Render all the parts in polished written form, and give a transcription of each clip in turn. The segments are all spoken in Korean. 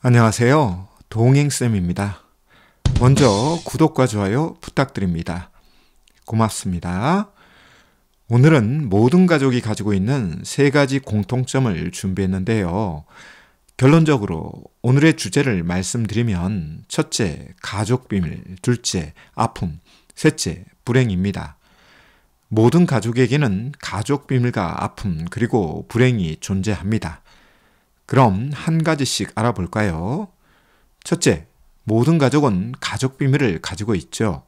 안녕하세요. 동행쌤입니다. 먼저 구독과 좋아요 부탁드립니다. 고맙습니다. 오늘은 모든 가족이 가지고 있는 3가지 공통점을 준비했는데요. 결론적으로 오늘의 주제를 말씀드리면 첫째, 가족 비밀, 둘째, 아픔, 셋째, 불행입니다. 모든 가족에게는 가족 비밀과 아픔 그리고 불행이 존재합니다. 그럼 한 가지씩 알아볼까요? 첫째, 모든 가족은 가족 비밀을 가지고 있죠.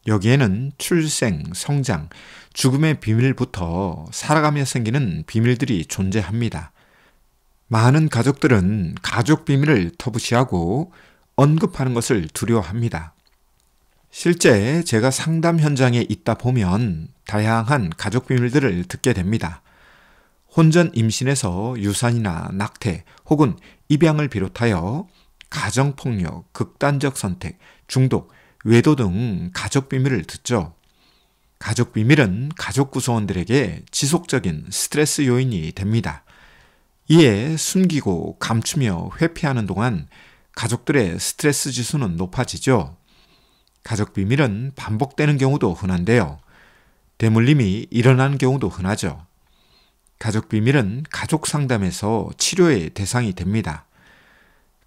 여기에는 출생, 성장, 죽음의 비밀부터 살아가며 생기는 비밀들이 존재합니다. 많은 가족들은 가족 비밀을 터부시하고 언급하는 것을 두려워합니다. 실제 제가 상담 현장에 있다 보면 다양한 가족 비밀들을 듣게 됩니다. 혼전 임신에서 유산이나 낙태 혹은 입양을 비롯하여 가정폭력, 극단적 선택, 중독, 외도 등 가족 비밀을 듣죠. 가족 비밀은 가족 구성원들에게 지속적인 스트레스 요인이 됩니다. 이에 숨기고 감추며 회피하는 동안 가족들의 스트레스 지수는 높아지죠. 가족 비밀은 반복되는 경우도 흔한데요. 대물림이 일어나는 경우도 흔하죠. 가족 비밀은 가족 상담에서 치료의 대상이 됩니다.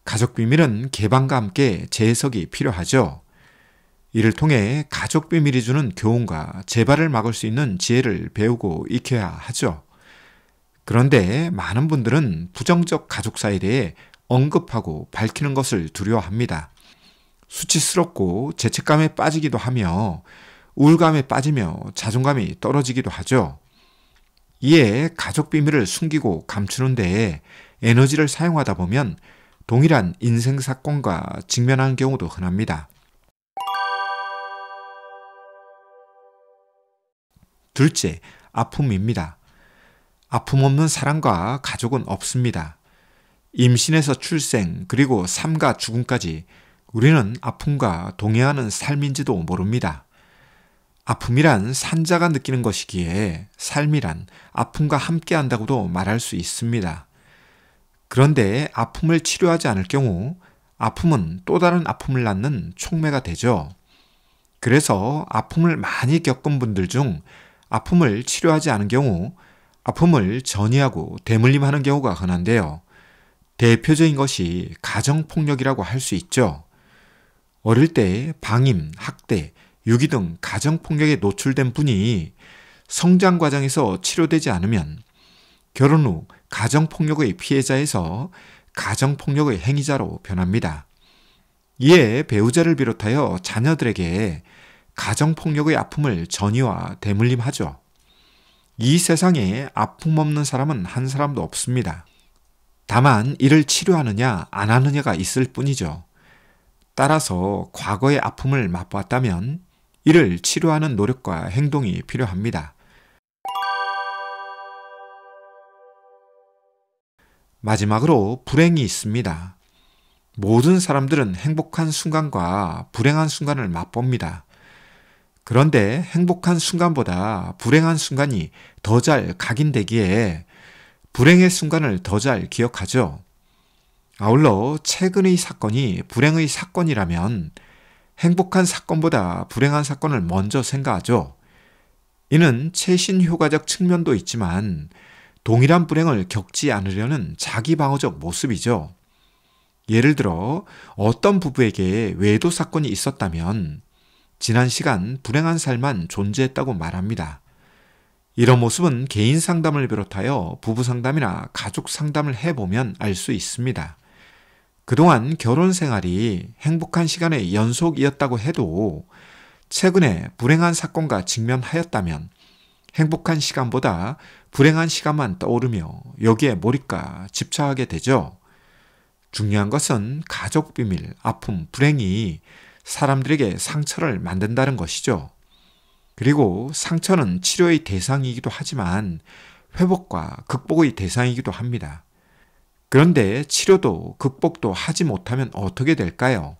가족 비밀은 개방과 함께 재해석이 필요하죠. 이를 통해 가족 비밀이 주는 교훈과 재발을 막을 수 있는 지혜를 배우고 익혀야 하죠. 그런데 많은 분들은 부정적 가족사에 대해 언급하고 밝히는 것을 두려워합니다. 수치스럽고 죄책감에 빠지기도 하며 우울감에 빠지며 자존감이 떨어지기도 하죠. 이에 가족 비밀을 숨기고 감추는 데에 에너지를 사용하다 보면 동일한 인생 사건과 직면하는 경우도 흔합니다. 둘째, 아픔입니다. 아픔 없는 사랑과 가족은 없습니다. 임신에서 출생 그리고 삶과 죽음까지 우리는 아픔과 동행하는 삶인지도 모릅니다. 아픔이란 산자가 느끼는 것이기에 삶이란 아픔과 함께 한다고도 말할 수 있습니다. 그런데 아픔을 치료하지 않을 경우 아픔은 또 다른 아픔을 낳는 촉매가 되죠. 그래서 아픔을 많이 겪은 분들 중 아픔을 치료하지 않은 경우 아픔을 전이하고 대물림하는 경우가 흔한데요. 대표적인 것이 가정폭력이라고 할 수 있죠. 어릴 때 방임, 학대, 유기 등 가정폭력에 노출된 분이 성장 과정에서 치료되지 않으면 결혼 후 가정폭력의 피해자에서 가정폭력의 행위자로 변합니다. 이에 배우자를 비롯하여 자녀들에게 가정폭력의 아픔을 전이와 대물림하죠. 이 세상에 아픔 없는 사람은 한 사람도 없습니다. 다만 이를 치료하느냐 안 하느냐가 있을 뿐이죠. 따라서 과거의 아픔을 맛보았다면 이를 치료하는 노력과 행동이 필요합니다. 마지막으로 불행이 있습니다. 모든 사람들은 행복한 순간과 불행한 순간을 맛봅니다. 그런데 행복한 순간보다 불행한 순간이 더 잘 각인되기에 불행의 순간을 더 잘 기억하죠. 아울러 최근의 사건이 불행의 사건이라면 행복한 사건보다 불행한 사건을 먼저 생각하죠. 이는 최신 효과적 측면도 있지만 동일한 불행을 겪지 않으려는 자기 방어적 모습이죠. 예를 들어 어떤 부부에게 외도 사건이 있었다면 지난 시간 불행한 삶만 존재했다고 말합니다. 이런 모습은 개인 상담을 비롯하여 부부 상담이나 가족 상담을 해보면 알 수 있습니다. 그동안 결혼 생활이 행복한 시간의 연속이었다고 해도 최근에 불행한 사건과 직면하였다면 행복한 시간보다 불행한 시간만 떠오르며 여기에 몰입과 집착하게 되죠. 중요한 것은 가족 비밀, 아픔, 불행이 사람들에게 상처를 만든다는 것이죠. 그리고 상처는 치료의 대상이기도 하지만 회복과 극복의 대상이기도 합니다. 그런데 치료도 극복도 하지 못하면 어떻게 될까요?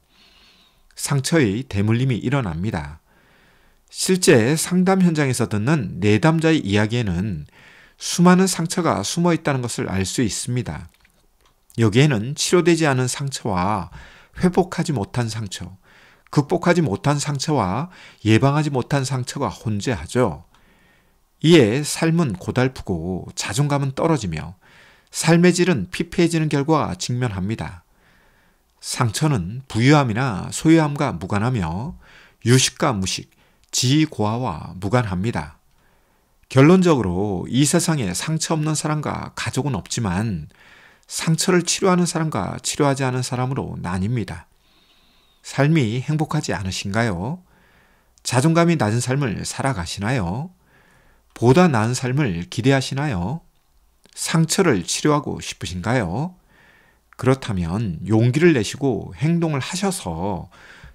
상처의 대물림이 일어납니다. 실제 상담 현장에서 듣는 내담자의 이야기에는 수많은 상처가 숨어 있다는 것을 알 수 있습니다. 여기에는 치료되지 않은 상처와 회복하지 못한 상처, 극복하지 못한 상처와 예방하지 못한 상처가 혼재하죠. 이에 삶은 고달프고 자존감은 떨어지며 삶의 질은 피폐해지는 결과와 직면합니다. 상처는 부유함이나 소유함과 무관하며 유식과 무식, 지고하와 무관합니다. 결론적으로 이 세상에 상처 없는 사람과 가족은 없지만 상처를 치료하는 사람과 치료하지 않은 사람으로 나뉩니다. 삶이 행복하지 않으신가요? 자존감이 낮은 삶을 살아가시나요? 보다 나은 삶을 기대하시나요? 상처를 치료하고 싶으신가요? 그렇다면 용기를 내시고 행동을 하셔서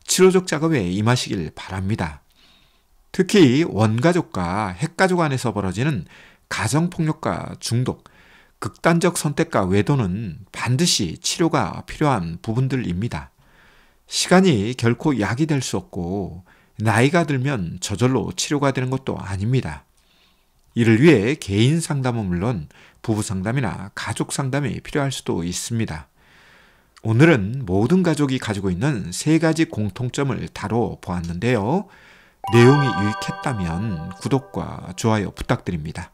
치료적 작업에 임하시길 바랍니다. 특히 원가족과 핵가족 안에서 벌어지는 가정폭력과 중독, 극단적 선택과 외도는 반드시 치료가 필요한 부분들입니다. 시간이 결코 약이 될 수 없고 나이가 들면 저절로 치료가 되는 것도 아닙니다. 이를 위해 개인 상담은 물론 부부 상담이나 가족 상담이 필요할 수도 있습니다. 오늘은 모든 가족이 가지고 있는 3가지 공통점을 다뤄보았는데요. 내용이 유익했다면 구독과 좋아요 부탁드립니다.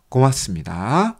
고맙습니다.